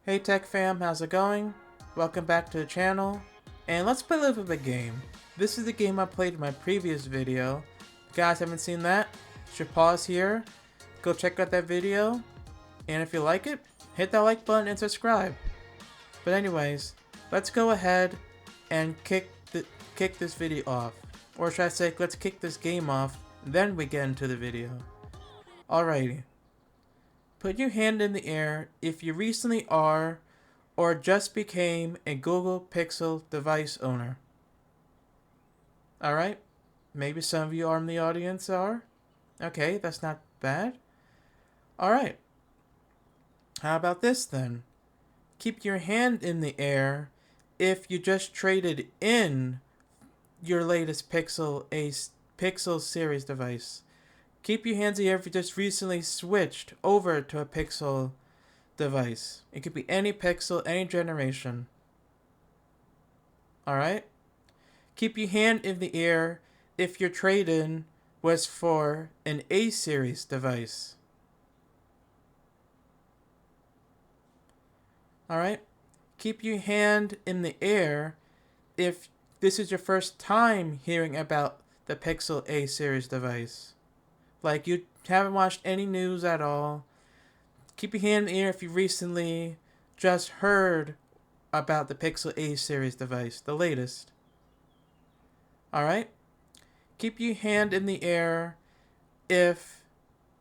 Hey Tech Fam, how's it going? Welcome back to the channel, and let's play a little bit of a game. This is the game I played in my previous video. If you guys haven't seen that, should pause here, go check out that video, and if you like it, hit that like button and subscribe. But anyways, let's go ahead and kick this video off. Or should I say, let's kick this game off, then we get into the video. Alrighty. Put your hand in the air if you recently are or just became a Google Pixel device owner. Alright, maybe some of you are in the audience are. Okay, that's not bad. Alright, how about this then? Keep your hand in the air if you just traded in your latest Pixel series device. Keep your hands in the air if you just recently switched over to a Pixel device. It could be any Pixel, any generation. Alright? Keep your hand in the air if your trade-in was for an A-series device. Alright? Keep your hand in the air if this is your first time hearing about the Pixel A-series device. Like you haven't watched any news at all. Keep your hand in the air if you recently just heard about the Pixel A-series device, the latest. Alright? Keep your hand in the air if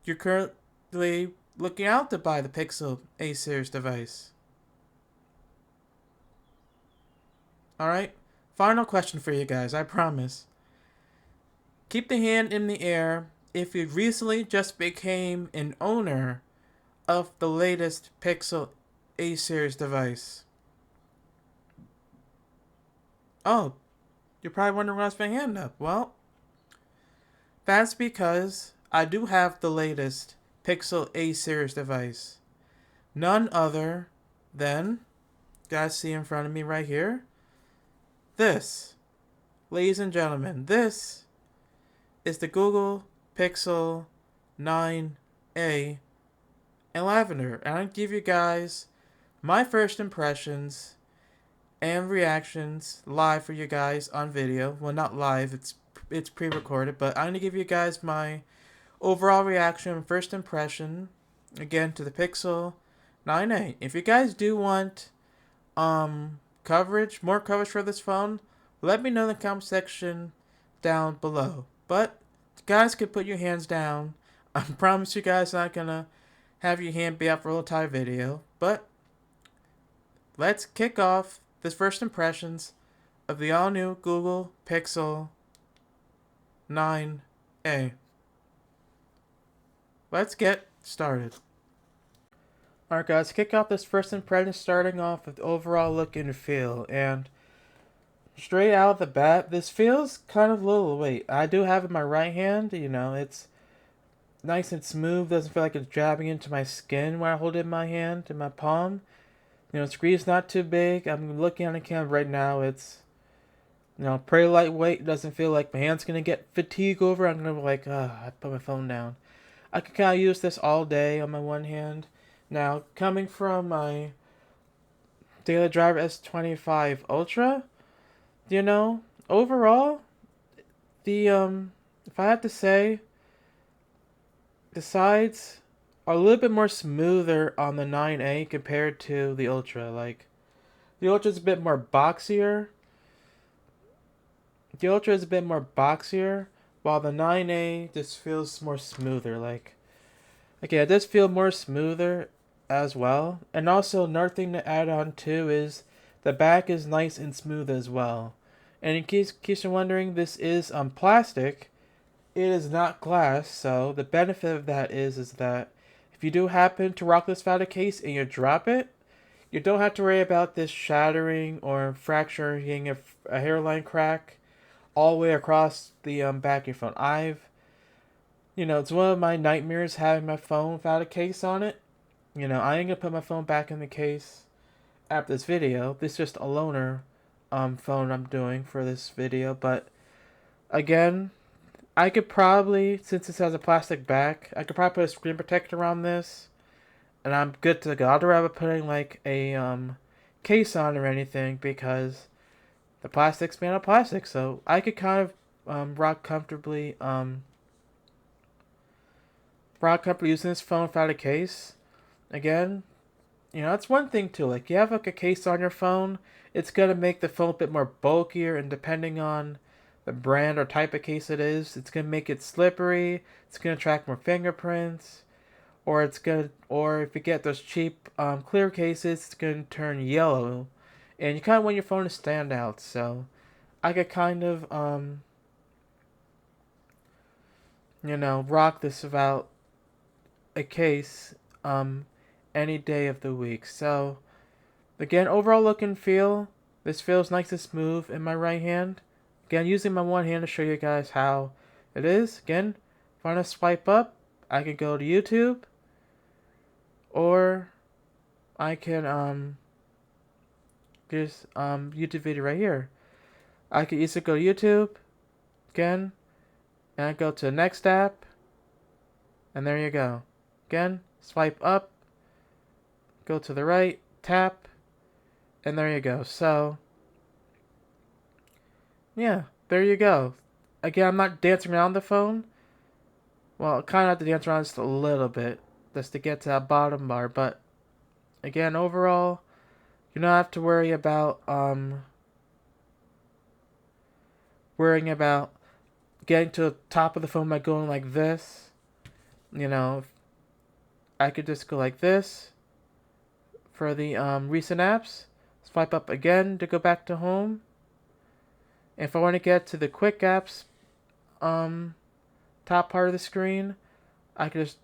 you're currently looking out to buy the Pixel A-series device. Alright? Final question for you guys, I promise. Keep the hand in the air if you recently just became an owner of the latest Pixel A-series device. Oh, you're probably wondering why I was my hand up. Well, that's because I do have the latest Pixel A-series device. None other than, you guys see in front of me right here, this. Ladies and gentlemen, this is the Google Pixel 9a in lavender. And I'll give you guys my first impressions and reactions live for you guys on video. Well, not live, it's pre-recorded, but I'm going to give you guys my overall reaction, first impression, again, to the Pixel 9a. If you guys do want more coverage for this phone, let me know in the comment section down below. But you guys can put your hands down. I promise you guys not gonna have your hand be out for a little entire video. But let's kick off this first impressions of the all-new Google Pixel 9a. Let's get started. Alright guys, kick off this first impression starting off with overall look and feel. And straight out of the bat, this feels kind of a little weight. I do have it in my right hand, you know, it's nice and smooth, doesn't feel like it's jabbing into my skin when I hold it in my hand, in my palm. You know, screen's not too big. I'm looking on the camera right now, it's, you know, pretty lightweight. Doesn't feel like my hand's gonna get fatigue over. I'm gonna be like, I put my phone down. I can kind of use this all day on my one hand. Now, coming from my Daily Driver S25 Ultra, you know, overall, the, if I have to say, the sides are a little bit more smoother on the 9A compared to the Ultra. Like, the Ultra is a bit more boxier. While the 9A just feels more smoother. Like, okay, it does feel more smoother as well. And also, another thing to add on too is the back is nice and smooth as well. And in case you're wondering, this is plastic. It is not glass, so the benefit of that is that if you do happen to rock this out of case and you drop it, you don't have to worry about this shattering or fracturing a hairline crack all the way across the back of your phone. It's one of my nightmares having my phone without a case on it. You know, I ain't gonna put my phone back in the case after this video. This is just a loaner phone I'm doing for this video, but again, I could probably, since this has a plastic back, I could probably put a screen protector on this and I'm good to go. I'd rather putting like a case on or anything because the plastic's made of plastic, so I could kind of rock comfortably using this phone without a case. Again, that's one thing too. Like you have like a case on your phone, it's gonna make the phone a bit more bulkier, and depending on the brand or type of case it is, it's gonna make it slippery. It's gonna track more fingerprints, or if you get those cheap clear cases, it's gonna turn yellow, and you kind of want your phone to stand out. So I could kind of rock this without a case any day of the week. So again, overall look and feel, this feels nice and smooth in my right hand. Again, using my one hand to show you guys how it is. Again, if I want to swipe up, I can go to YouTube, or I can just YouTube video right here. I could easily go to YouTube again, and I go to the next app, and there you go. Again, swipe up, go to the right, tap, and there you go. So yeah, there you go. Again, I'm not dancing around the phone. Well, I kind of have to dance around just a little bit just to get to that bottom bar. But again, overall, you don't have to worrying about getting to the top of the phone by going like this. I could just go like this for the recent apps. Swipe up again to go back to home. If I want to get to the quick apps top part of the screen, I can just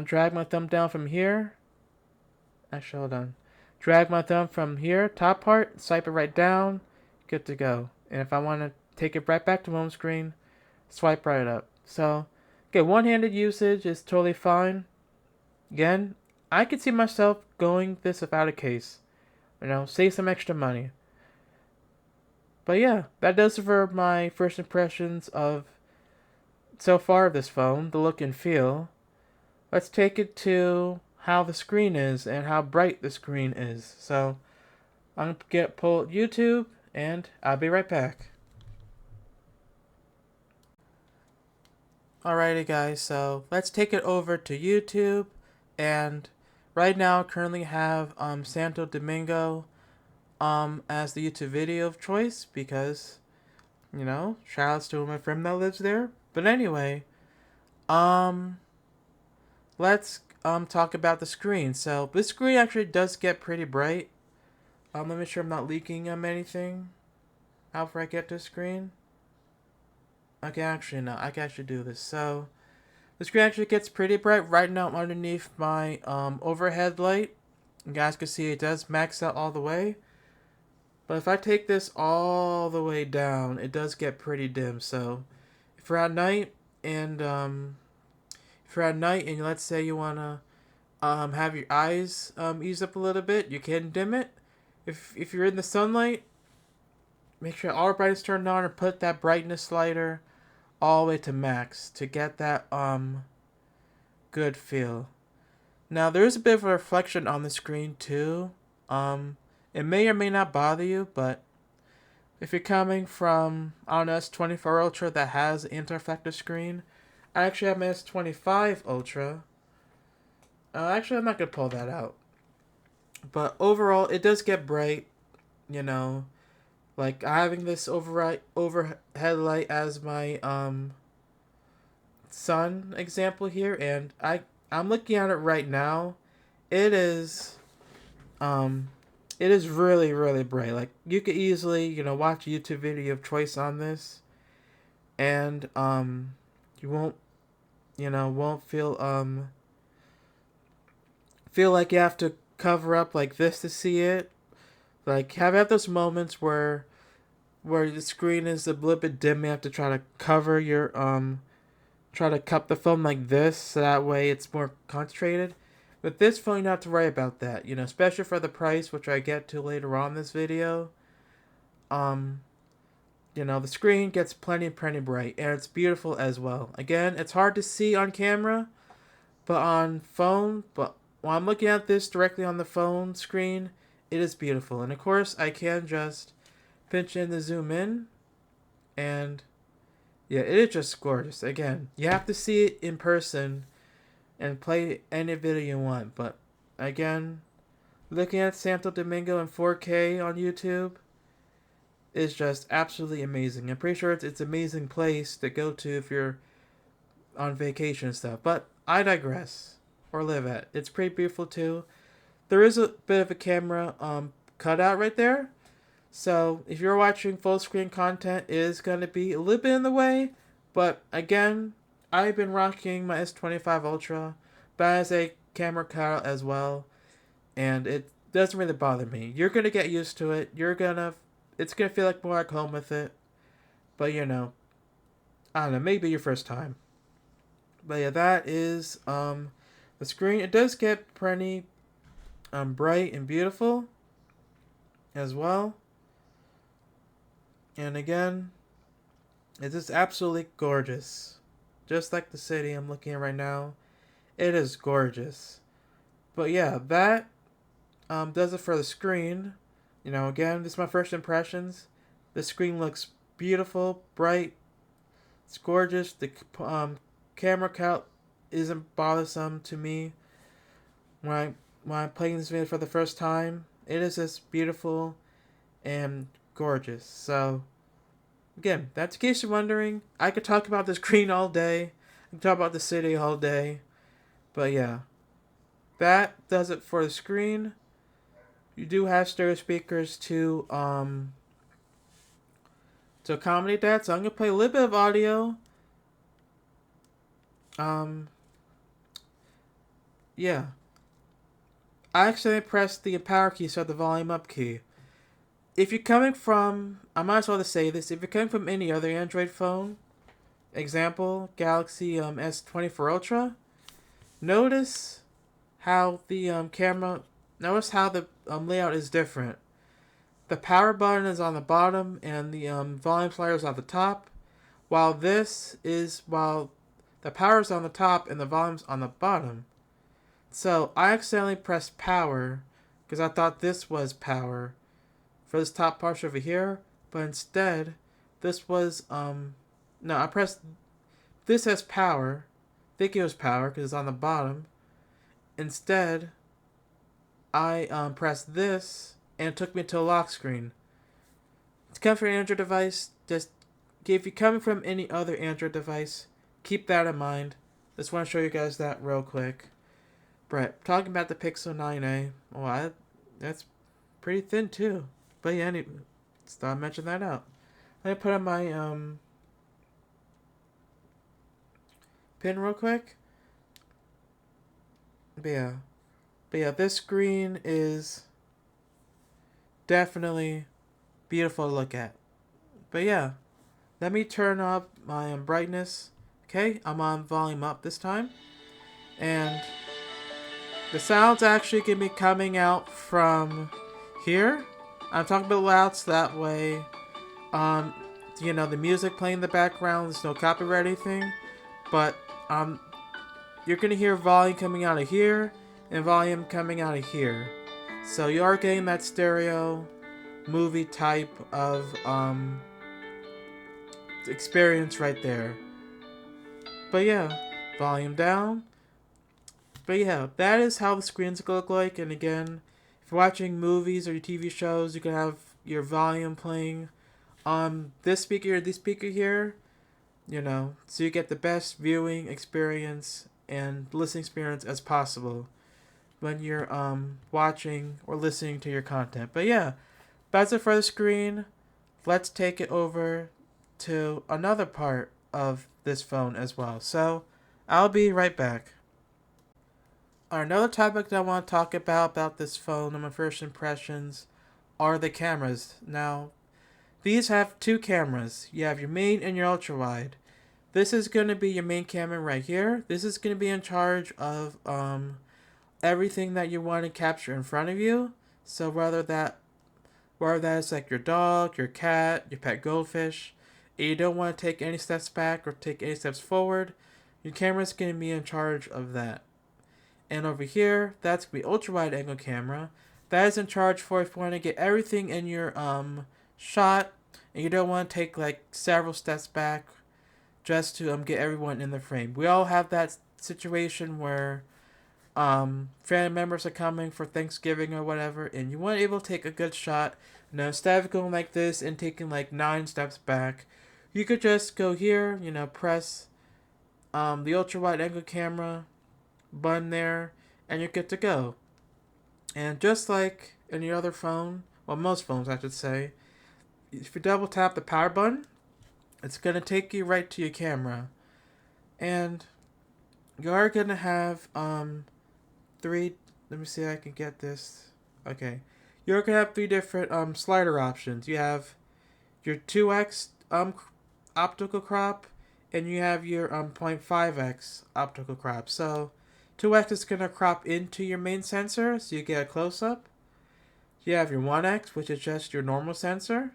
drag my thumb down from here. Actually, hold on. Drag my thumb from here, top part, swipe it right down, good to go. And if I want to take it right back to home screen, swipe right up. So, again, one-handed usage is totally fine. Again, I could see myself going this without a case. Save some extra money. But yeah, that does it for my first impressions of so far of this phone, the look and feel. Let's take it to how the screen is and how bright the screen is. So I'm gonna pull YouTube, and I'll be right back. Alrighty guys, so let's take it over to YouTube, and right now I currently have Santo Domingo as the YouTube video of choice because shout outs to my friend that lives there. But anyway, let's talk about the screen. So this screen actually does get pretty bright. Let me make sure I'm not leaking anything after I get to the screen. Okay, actually no, I can actually do this. So the screen actually gets pretty bright right now underneath my overhead light. You guys can see it does max out all the way. But if I take this all the way down, it does get pretty dim. So if you're at night and let's say you wanna have your eyes ease up a little bit, you can dim it. If you're in the sunlight, make sure all brightness turned on and put that brightness slider all the way to max to get that good feel. Now there is a bit of a reflection on the screen too. It may or may not bother you, but if you're coming from an S24 Ultra that has an anti-reflective screen, I actually have my S25 Ultra. Actually, I'm not going to pull that out. But overall, it does get bright, like having this overhead light as my sun example here, and I'm looking at it right now. It is really, really bright. Like you could easily, watch a YouTube video of choice on this, and you won't feel like you have to cover up like this to see it. Like have those moments where the screen is a little bit dim, you have to try to cover your try to cup the phone like this so that way it's more concentrated. With this phone, you don't have to worry about that, especially for the price, which I get to later on in this video. The screen gets plenty bright, and it's beautiful as well. Again, it's hard to see on camera, but on phone, but while I'm looking at this directly on the phone screen, it is beautiful. And of course, I can just pinch in the zoom in, and yeah, it is just gorgeous. Again, you have to see it in person and play any video you want. But again, looking at Santo Domingo in 4K on YouTube is just absolutely amazing. I'm pretty sure it's an amazing place to go to if you're on vacation and stuff. But I digress. Or live at. It's pretty beautiful too. There is a bit of a camera cutout right there. So if you're watching full screen content, it is going to be a little bit in the way. But again, I've been rocking my S25 Ultra, but as a camera cutout as well. And it doesn't really bother me. You're going to get used to it. It's going to feel like more like home with it. But you know, I don't know, maybe your first time. But yeah, that is the screen. It does get pretty bright and beautiful as well. And again, it is absolutely gorgeous. Just like the city I'm looking at right now. It is gorgeous. But yeah, that does it for the screen. You know, again, this is my first impressions. The screen looks beautiful, bright. It's gorgeous. The camera count isn't bothersome to me when I'm playing this video for the first time. It is just beautiful and gorgeous. So again, that's in case you're wondering. I could talk about the screen all day. I can talk about the city all day. But yeah, that does it for the screen. You do have stereo speakers to accommodate that. So I'm gonna play a little bit of audio. Yeah. I accidentally pressed the power key, so the volume up key. If you're coming from, I might as well just say this, if you're coming from any other Android phone, example, Galaxy S24 Ultra, notice how the notice how the layout is different. The power button is on the bottom and the volume slider is on the top, while the power is on the top and the volume's on the bottom. So I accidentally pressed power because I thought this was power for this top part over here, but instead this was no, I pressed this as power. I think it was power because it's on the bottom. Instead, I pressed this and it took me to a lock screen. It's coming from an Android device. Just if you're coming from any other Android device, keep that in mind. Just want to show you guys that real quick. But talking about the Pixel 9a, that's pretty thin too. But yeah, let's not mention that out. Let me put on my pin real quick. But yeah, this screen is definitely beautiful to look at. But yeah, let me turn up my brightness. Okay, I'm on volume up this time. And the sound's actually going to be coming out from here. I'm talking about loud so that way, you know, the music playing in the background, there's no copyright or anything. But you're going to hear volume coming out of here and volume coming out of here. So you are getting that stereo movie type of experience right there. But yeah, volume down. But yeah, that is how the screens look like. And again, if you're watching movies or your TV shows, you can have your volume playing on this speaker or this speaker here. You know, so you get the best viewing experience and listening experience as possible when you're watching or listening to your content. But yeah, that's it for the screen. Let's take it over to another part of this phone as well. So I'll be right back. Another topic that I want to talk about this phone and my first impressions are the cameras. Now, these have two cameras. You have your main and your ultra wide. This is going to be your main camera right here. This is going to be in charge of everything that you want to capture in front of you. So whether that is like your dog, your cat, your pet goldfish, and you don't want to take any steps back or take any steps forward, your camera is going to be in charge of that. And over here, that's going to be ultra wide angle camera. That is in charge for if you want to get everything in your shot and you don't want to take like several steps back just to get everyone in the frame. We all have that situation where family members are coming for Thanksgiving or whatever, and you want to be able to take a good shot. Now, instead of going like this and taking like 9 steps back, you could just go here, press the ultra wide angle camera button there, and you're good to go. And just like any other phone, well, most phones I should say, if you double tap the power button, it's going to take you right to your camera. And you are going to have 3, let me see if I can get this. Okay. You're going to have 3 different slider options. You have your 2x optical crop, and you have your 0.5x optical crop. So 2x is going to crop into your main sensor, so you get a close-up. You have your 1x, which is just your normal sensor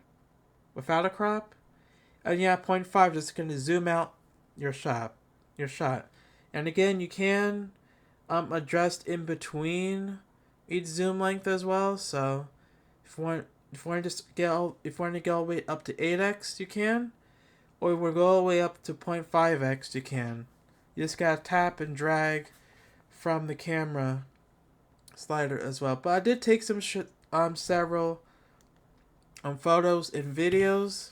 without a crop. And you have 0.5, just going to zoom out your shot. And again, you can adjust in between each zoom length as well. So if you want to go all the way up to 8x, you can. Or if you want to go all the way up to 0.5x, you can. You just gotta tap and drag from the camera slider as well. But I did take some several photos and videos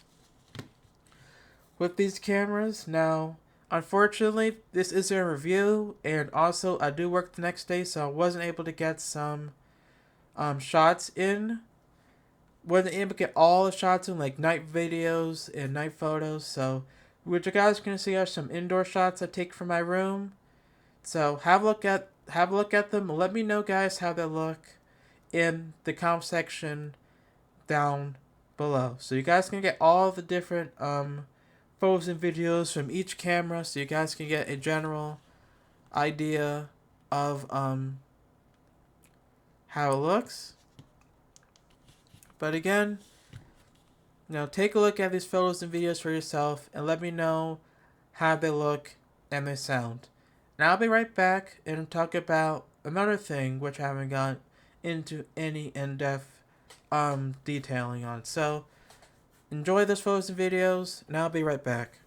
with these cameras. Now, unfortunately, this is a review, and also I do work the next day, so I wasn't able to get some shots in. Wasn't able to get all the shots in, like night videos and night photos. So what you guys are gonna see are some indoor shots I take from my room. So have a look at them. Let me know, guys, how they look in the comment section down below. So you guys can get all the different photos and videos from each camera, so you guys can get a general idea of how it looks. But again, take a look at these photos and videos for yourself and let me know how they look and they sound. Now I'll be right back and talk about another thing which I haven't gone into any in-depth detailing on. So enjoy those photos and videos, and I'll be right back.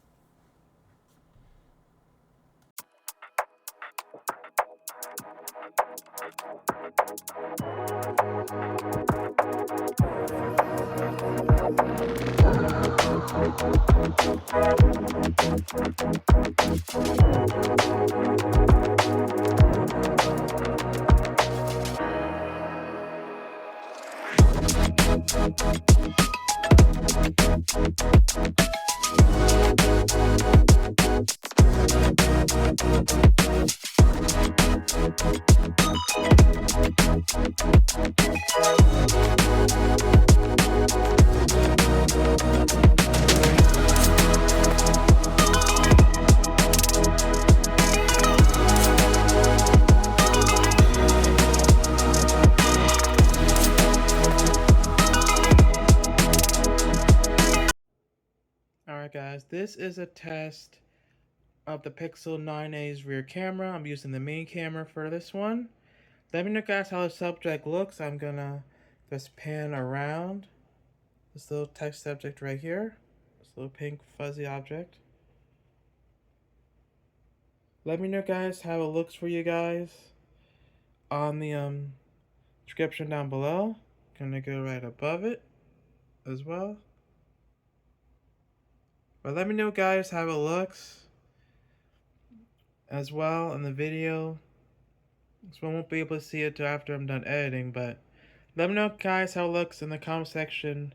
Alright guys, this is a test of the Pixel 9a's rear camera. I'm using the main camera for this one. Let me know, guys, how the subject looks. I'm gonna just pan around this little text subject right here. This little pink fuzzy object. Let me know, guys, how it looks for you guys on the description down below. Gonna go right above it as well. But let me know, guys, how it looks as well in the video. So I won't be able to see it till after I'm done editing, but let me know, guys, how it looks in the comment section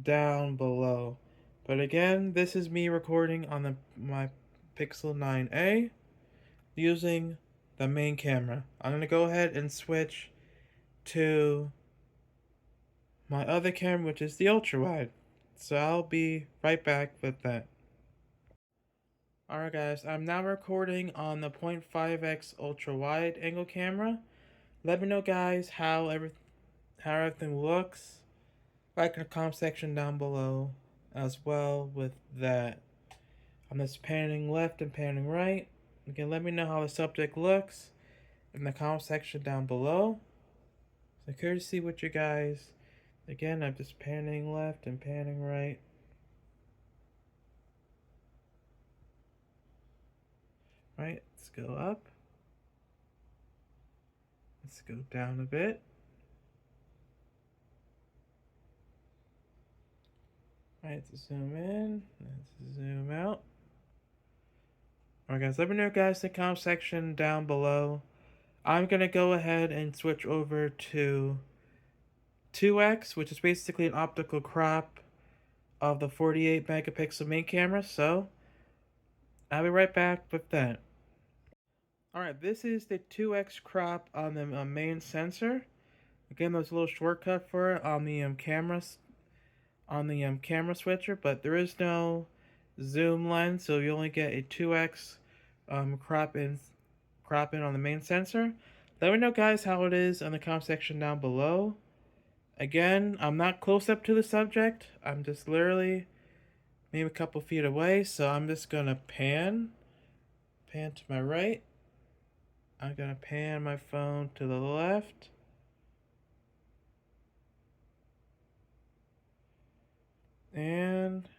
down below. But again, this is me recording on my Pixel 9a using the main camera. I'm going to go ahead and switch to my other camera, which is the ultra wide. So I'll be right back with that. Alright guys, I'm now recording on the 0.5x ultra wide angle camera. Let me know, guys, how everything looks. Like in the comment section down below as well with that. I'm just panning left and panning right. Again, let me know how the subject looks. in the comment section down below. So curious to see what you guys. Again, I'm just panning left and panning right. Right, let's go up. Let's go down a bit. Alright, let's zoom in. Let's zoom out. Alright guys, let me know guys in the comment section down below. I'm gonna go ahead and switch over to 2x, which is basically an optical crop of the 48 megapixel main camera. So I'll be right back with that. Alright, this is the 2x crop on the main sensor. Again, there's a little shortcut for it on the cameras, on the camera switcher, but there is no zoom lens, so you only get a 2x crop in on the main sensor. Let me know guys how it is in the comment section down below. Again, I'm not close up to the subject. I'm just literally maybe a couple feet away, so I'm just gonna pan to my right. I'm gonna pan my phone to the left. And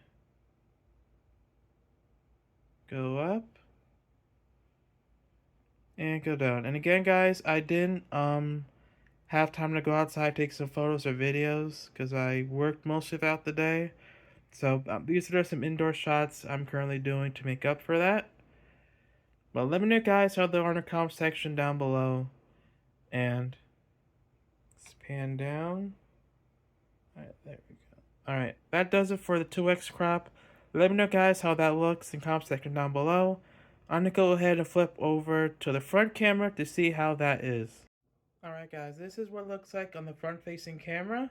go up. And go down. And again, guys, I didn't have time to go outside, take some photos or videos, because I worked mostly throughout the day. So these are some indoor shots I'm currently doing to make up for that. But let me know guys how they are in the comment section down below. And let's pan down. Alright, there we go. Alright, that does it for the 2x crop. Let me know guys how that looks in the comment section down below. I'm gonna go ahead and flip over to the front camera to see how that is. Alright guys, this is what it looks like on the front facing camera.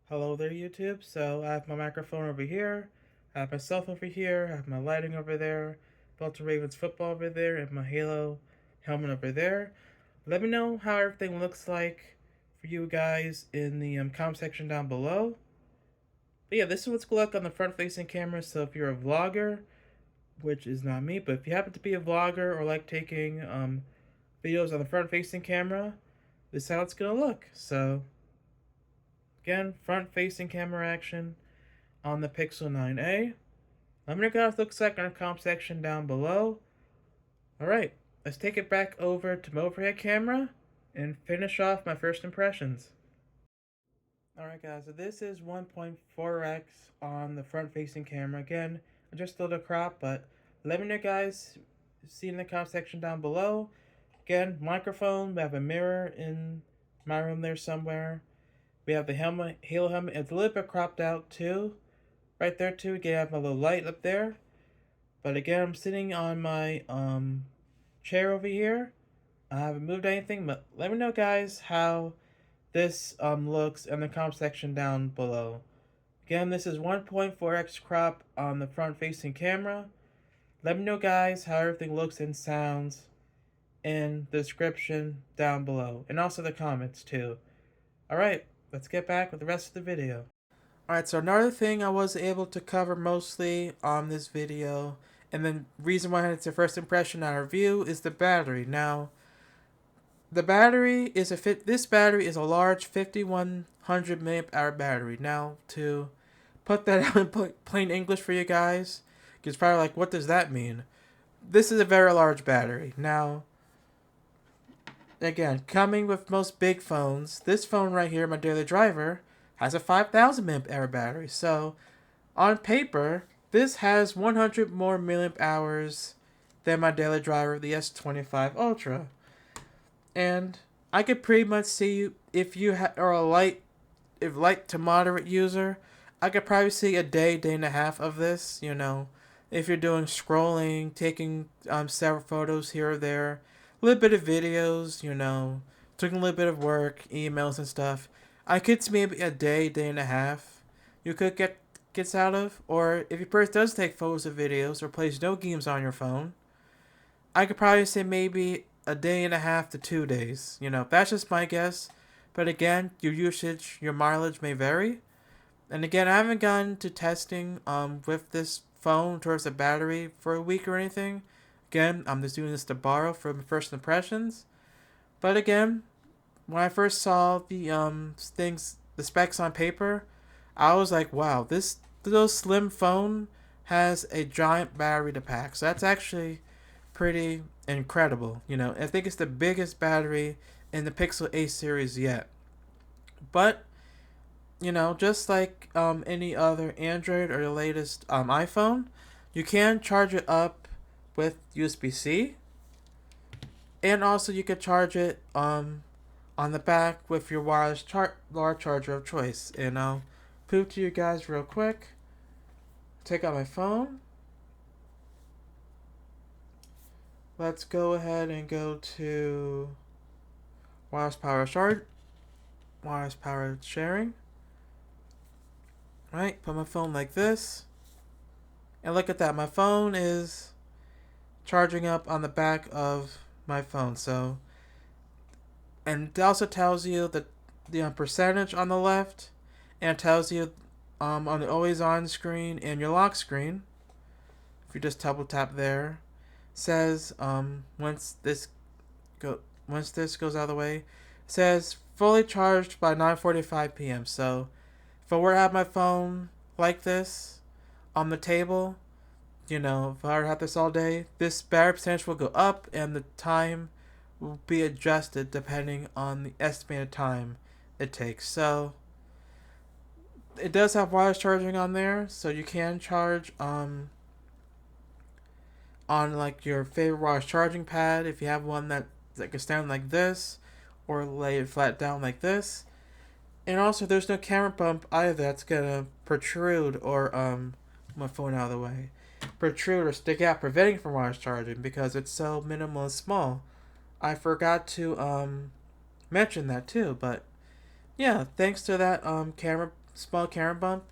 Hello there YouTube. So I have my microphone over here, I have my cell phone over here, I have my lighting over there, Baltimore Ravens football over there, and my Halo helmet over there. Let me know how everything looks like for you guys in the comment section down below. But yeah, this is what's going to look on the front facing camera. So if you're a vlogger, which is not me, but if you happen to be a vlogger or like taking videos on the front facing camera, this is how it's going to look. So again, front facing camera action on the Pixel 9a. Let me know what it looks like in the comment section down below. Alright, let's take it back over to my overhead camera and finish off my first impressions. Alright guys, so this is 1.4x on the front facing camera. Again, I just did a crop, but let me know guys, see in the comment section down below. Again, microphone, we have a mirror in my room there somewhere. We have the helmet, Halo helmet, it's a little bit cropped out too. Right there too, again I have my little light up there. But again, I'm sitting on my chair over here. I haven't moved anything, but let me know guys how this looks in the comment section down below. Again, this is 1.4x crop on the front facing camera. Let me know guys how everything looks and sounds in the description down below, and also the comments too. Alright, let's get back with the rest of the video. Alright, so another thing I was able to cover mostly on this video, and the reason why it's a first impression on review, is the battery. Now, the battery is this battery is a large 5100 milliamp hour battery. Now, to put that out in plain English for you guys, because probably like, what does that mean? This is a very large battery. Now, again, coming with most big phones, this phone right here, my daily driver, has a 5000 milliamp hour battery. So, on paper, this has 100 more milliamp hours than my daily driver, the S25 Ultra. And I could pretty much see, if you are a light to moderate user, I could probably see a day and a half of this, you know, if you're doing scrolling, taking several photos here or there, a little bit of videos, you know, doing a little bit of work, emails and stuff. I could see maybe a day and a half you could gets out of. Or if your person does take photos or videos or plays no games on your phone, I could probably say maybe a day and a half to 2 days. You know, that's just my guess. But again, your usage, your mileage may vary. And again, I haven't gotten to testing with this phone towards the battery for a week or anything. Again, I'm just doing this to borrow for first impressions. But again, when I first saw the the specs on paper, I was like, wow, this little slim phone has a giant battery to pack. So that's actually pretty incredible. You know, I think it's the biggest battery in the Pixel A series yet. But you know, just like any other Android or the latest iPhone, you can charge it up with USB-C, and also you can charge it on the back with your large charger of choice. And I'll prove to you guys real quick. Take out my phone. Let's go ahead and go to wireless power sharing. Right, put my phone like this. And look at that, my phone is charging up on the back of my phone. So, and it also tells you the percentage on the left, and it tells you on the always on screen and your lock screen. If you just double tap there, says once this goes out of the way, says fully charged by 9:45 p.m. So if I were to have my phone like this on the table, you know, if I were to have this all day, this battery percentage will go up and the time will be adjusted depending on the estimated time it takes. So it does have wireless charging on there, so you can charge on like your favorite wireless charging pad if you have one that can stand like this, or lay it flat down like this. And also, there's no camera bump either that's gonna protrude or my phone out of the way, protrude or stick out, preventing from wireless charging because it's so minimal and small. I forgot to mention that too, but yeah, thanks to that small camera bump,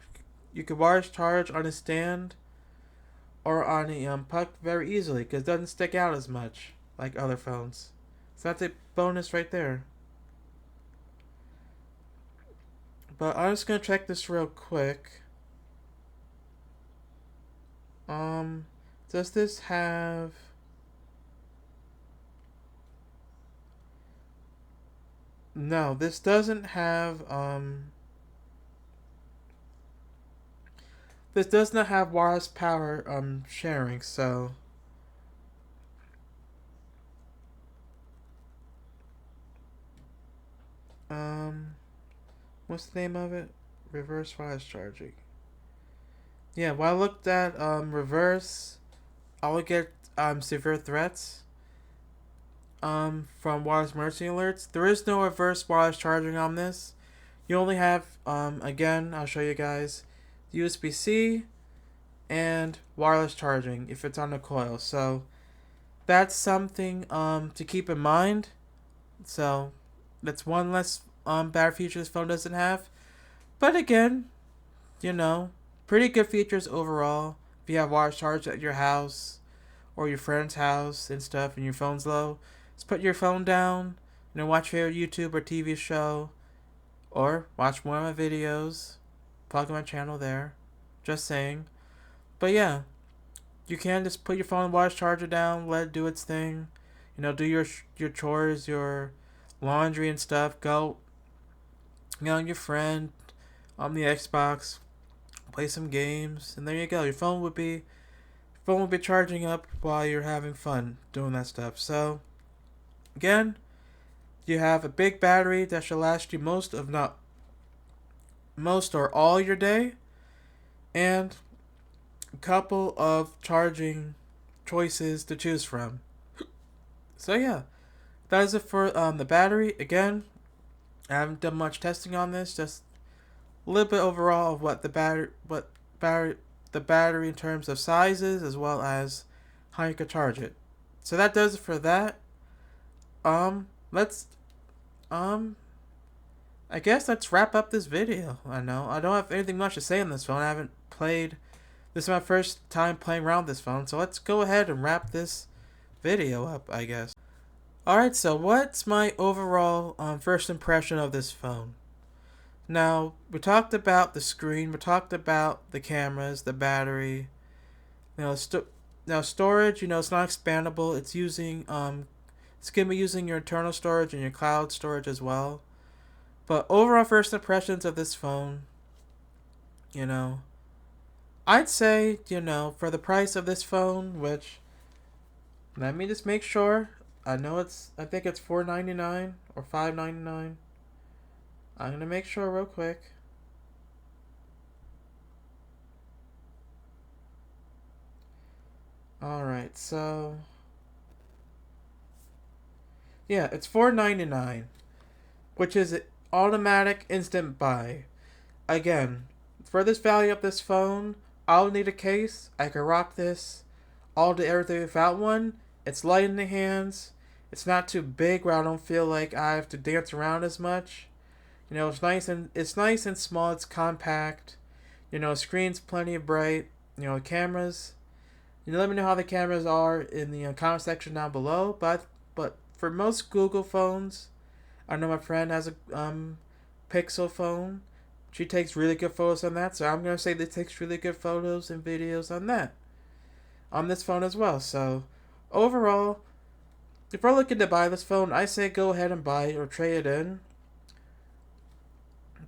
you can wireless charge on a stand or on a puck very easily because it doesn't stick out as much like other phones. So that's a bonus right there. But I'm just gonna check this real quick. Does this have? No, this doesn't have This does not have wireless power sharing, so what's the name of it? Reverse wireless charging. Yeah, when I looked at reverse, I would get severe threats from wireless emergency alerts. There is no reverse wireless charging on this. You only have again, I'll show you guys, USB-C and wireless charging if it's on a coil. So that's something to keep in mind. So that's one less bad feature this phone doesn't have. But again, you know, pretty good features overall. If you have wireless charge at your house or your friend's house and stuff and your phone's low, just put your phone down, you know, watch your YouTube or TV show, or watch more of my videos, plug in my channel there. Just saying. But yeah, you can just put your phone wireless charger down, let it do its thing. You know, do your chores, your laundry and stuff. Go, you know, your friend on the Xbox, play some games, and there you go. Your phone would be charging up while you're having fun doing that stuff. So again, you have a big battery that should last you most or all your day, and a couple of charging choices to choose from. So yeah, that is it for the battery. Again, I haven't done much testing on this, just a little bit overall of what the battery in terms of sizes as well as how you can charge it. So that does it for that. Let's I guess let's wrap up this video. I know I don't have anything much to say on this phone. I haven't played. This is my first time playing around with this phone, so let's go ahead and wrap this video up, I guess. Alright, so what's my overall first impression of this phone? Now, we talked about the screen, we talked about the cameras, the battery. You know, now storage, you know, it's not expandable. It's using It's going to be using your internal storage and your cloud storage as well. But overall first impressions of this phone, you know, I'd say, for the price of this phone, which, let me just make sure. I think it's $4.99 or $5.99. I'm going to make sure real quick. Alright, so yeah, it's $4.99, which is automatic instant buy. Again, for this value of this phone, I'll need a case. I can rock this all day, everything without one. It's light in the hands. It's not too big where I don't feel like I have to dance around as much. It's nice and small. It's compact. Screen's plenty bright. Cameras. Let me know how the cameras are in the comment section down below. But for most Google phones, I know my friend has a Pixel phone. She takes really good photos on that, so I'm gonna say that takes really good photos and videos on that, on this phone as well. So overall, if you're looking to buy this phone, I say go ahead and buy it or trade it in.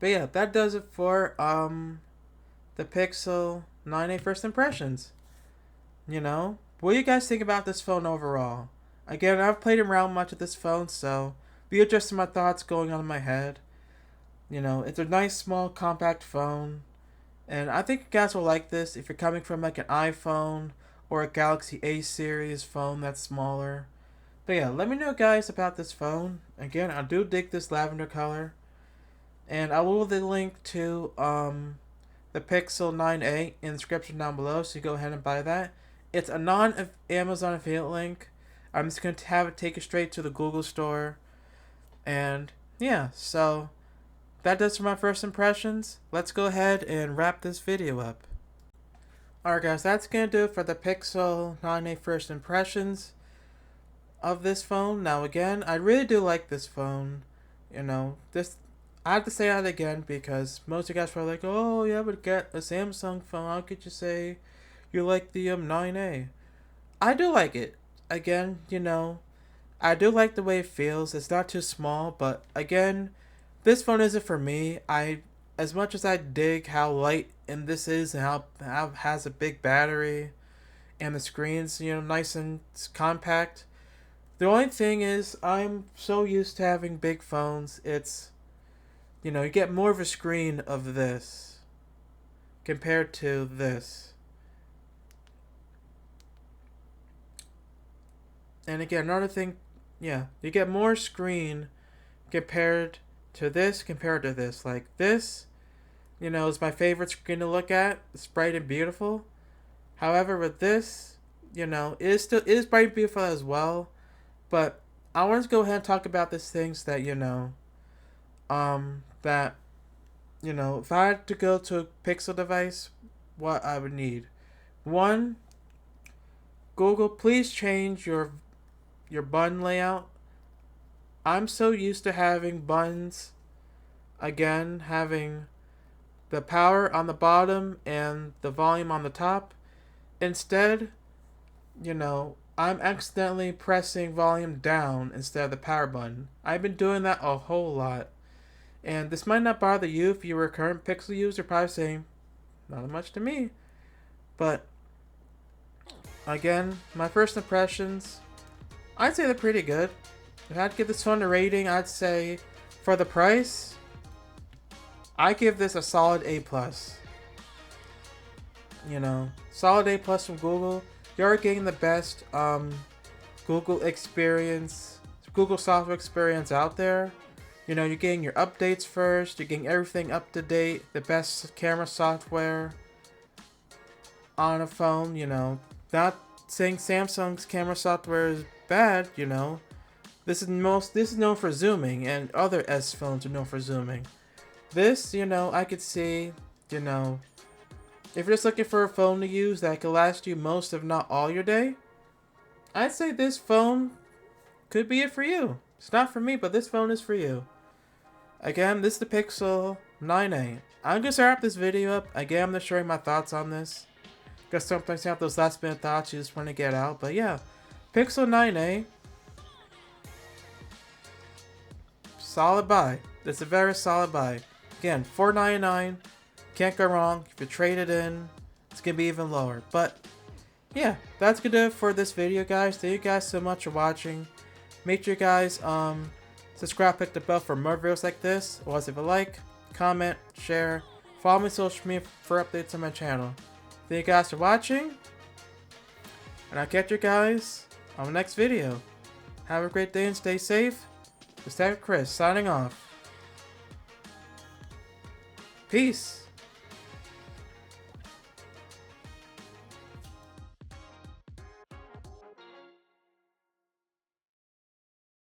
But yeah, that does it for the Pixel 9a first impressions. What do you guys think about this phone overall? Again, I've played around much with this phone, so be adjusting my thoughts going on in my head. It's a nice, small, compact phone. And I think you guys will like this if you're coming from like an iPhone or a Galaxy A series phone that's smaller. But yeah, let me know, guys, about this phone. Again, I do dig this lavender color. And I will leave the link to the Pixel 9a in the description down below, so you go ahead and buy that. It's a non-Amazon affiliate link. I'm just going to have it take you straight to the Google store. And yeah, so that does for my first impressions. Let's go ahead and wrap this video up. Alright guys, that's going to do it for the Pixel 9a first impressions of this phone. Now again, I really do like this phone. I have to say that again because most of you guys are like, oh yeah, but get a Samsung phone. How could you say you like the 9a? I do like it. Again, I do like the way it feels. It's not too small, but again, this phone isn't for me. As much as I dig how light and this is and how it has a big battery and the screen's, nice and compact. The only thing is I'm so used to having big phones. It's, you get more of a screen of this compared to this. And again, another thing, yeah, you get more screen compared to this. Like this, is my favorite screen to look at. It's bright and beautiful. However, with this, it is bright and beautiful as well. But I want to go ahead and talk about these things that, if I had to go to a Pixel device, what I would need. One, Google, please change your button layout. I'm so used to having buttons, again, having the power on the bottom and the volume on the top. Instead, I'm accidentally pressing volume down instead of the power button. I've been doing that a whole lot. And this might not bother you if you were a current Pixel user, probably saying, not much to me. But, again, my first impressions, I'd say they're pretty good. If I had to give this phone a rating, I'd say, for the price, I give this a solid A+. Solid A+ from Google. You're getting the best Google experience, Google software experience out there. You're getting your updates first. You're getting everything up to date. The best camera software on a phone. Not saying Samsung's camera software is bad. This is known for zooming, and other S phones are known for zooming. This, I could see, if you're just looking for a phone to use that could last you most, if not all, your day, I'd say this phone could be it for you. It's not for me, but this phone is for you. Again, this is the Pixel 9a. I'm going to wrap this video up. Again, I'm just sharing my thoughts on this. Because sometimes you have those last minute thoughts you just want to get out. But yeah, Pixel 9a. solid buy. It's a very solid buy. Again, $4.99. Can't go wrong. If you trade it in, it's gonna be even lower. But yeah, that's gonna do it for this video, guys. Thank you guys so much for watching. Make sure you guys subscribe, click the bell for more videos like this. Also, if you like, comment, share, follow me on social media for updates on my channel. Thank you guys for watching, and I'll catch you guys on the next video. Have a great day and stay safe. This is Chris signing off. Peace.